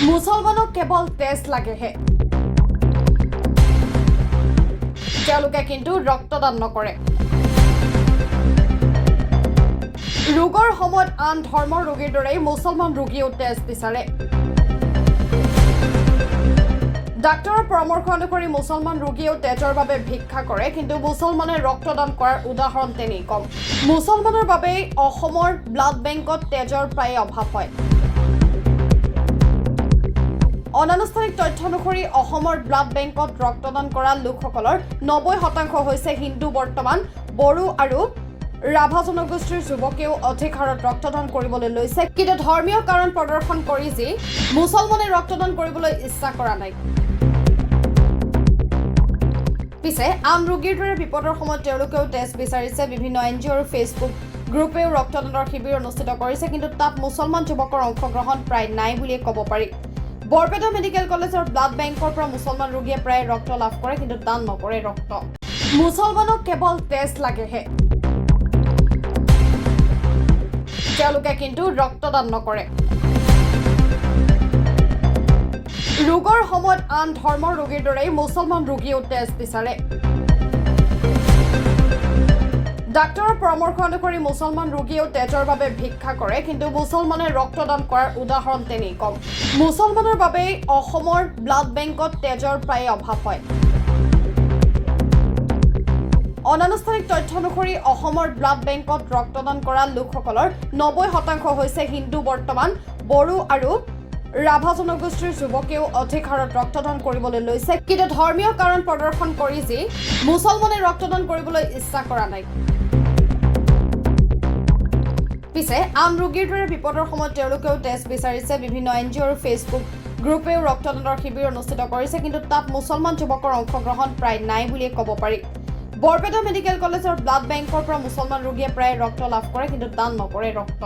মুছলমানক কেৱল তেজ লাগেহে, তেওঁলোকে কিন্তু ৰক্তদান নকৰে। ৰোগৰ সময়ত আন ধৰ্মৰ ৰোগীৰ দৰেই মুছলমান ৰোগীয়েও তেজ বিচাৰে। ডাক্তৰৰ পৰামৰ্শ অনুসৰি মুছলমান ৰোগীয়েও তেজৰ বাবে ভিক্ষা কৰে, কিন্তু মুছলমানে ৰক্তদান কৰাৰ উদাহৰণ তেনেই কম। মুছলমানৰ বাবেই অসমৰ ব্লাড বেংকত তেজৰ প্ৰায় অভাৱ হয়। অনানুষ্ঠানিক তথ্য অনুসৰি অসমৰ ব্লাড বেংকত ৰক্তদান কৰা লোকসকলৰ 90% হৈছে হিন্দু। বৰ্তমান বড়ো আৰু ৰাভা জনগোষ্ঠীৰ যুৱকেও অধিক হাৰত ৰক্তদান কৰিবলৈ লৈছে, কিন্তু ধৰ্মীয় কাৰণ প্ৰদৰ্শন কৰি যি মুছলমানে ৰক্তদান কৰিবলৈ ইচ্ছা কৰা নাই। পিছে আন ৰোগীৰ দৰে বিপদৰ সময়ত তেওঁলোকেও তেজ বিচাৰিছে। বিভিন্ন NGO আৰু ফেচবুক গ্ৰুপেও ৰক্তদানৰ শিবিৰ অনুষ্ঠিত কৰিছে, কিন্তু তাত মুছলমান যুৱকৰ অংশগ্ৰহণ প্ৰায় নাই বুলিয়ে ক'ব পাৰি। বৰপেটা মেডিকেল কলেজৰ ব্লাড বেংকৰ পৰা মুছলমান ৰোগীয়ে প্ৰায় ৰক্ত লাভ কৰে, কিন্তু দান নকৰে ৰক্ত। মুছলমানক কেৱল তেজ লাগেহে, তেওঁলোকে কিন্তু ৰক্তদান নকৰে। ৰোগৰ সময়ত আন ধৰ্মৰ ৰোগীৰ দৰেই মুছলমান ৰোগীয়েও তেজ বিচাৰে। ডাক্তৰৰ পৰামৰ্শ অনুসৰি মুছলমান ৰোগীয়েও তেজৰ বাবে ভিক্ষা কৰে, কিন্তু মুছলমানে ৰক্তদান কৰাৰ উদাহৰণ তেনেই কম। মুছলমানৰ বাবেই অসমৰ ব্লাড বেংকত তেজৰ প্ৰায় অভাৱ হয়। অনানুষ্ঠানিক তথ্য অনুসৰি অসমৰ ব্লাড বেংকত ৰক্তদান কৰা লোকসকলৰ 90% হৈছে হিন্দু। বৰ্তমান বড়ো আৰু ৰাভা জনগোষ্ঠীৰ যুৱকেও অধিক হাৰত ৰক্তদান কৰিবলৈ লৈছে, কিন্তু ধৰ্মীয় কাৰণ প্ৰদৰ্শন কৰি যি মুছলমানে ৰক্তদান কৰিবলৈ ইচ্ছা কৰা নাই। পিছে আন ৰোগীৰ দৰে বিপদৰ সময়ত তেওঁলোকেও তেজ বিচাৰিছে। বিভিন্ন NGO আৰু ফেচবুক গ্ৰুপেও ৰক্তদানৰ শিবিৰ অনুষ্ঠিত কৰিছে, কিন্তু তাত মুছলমান যুৱকৰ অংশগ্ৰহণ প্ৰায় নাই বুলিয়ে ক'ব পাৰি। বৰপেটা মেডিকেল কলেজৰ ব্লাড বেংকৰ পৰা মুছলমান ৰোগীয়ে প্ৰায় ৰক্ত লাভ কৰে, কিন্তু দান নকৰে ৰক্ত।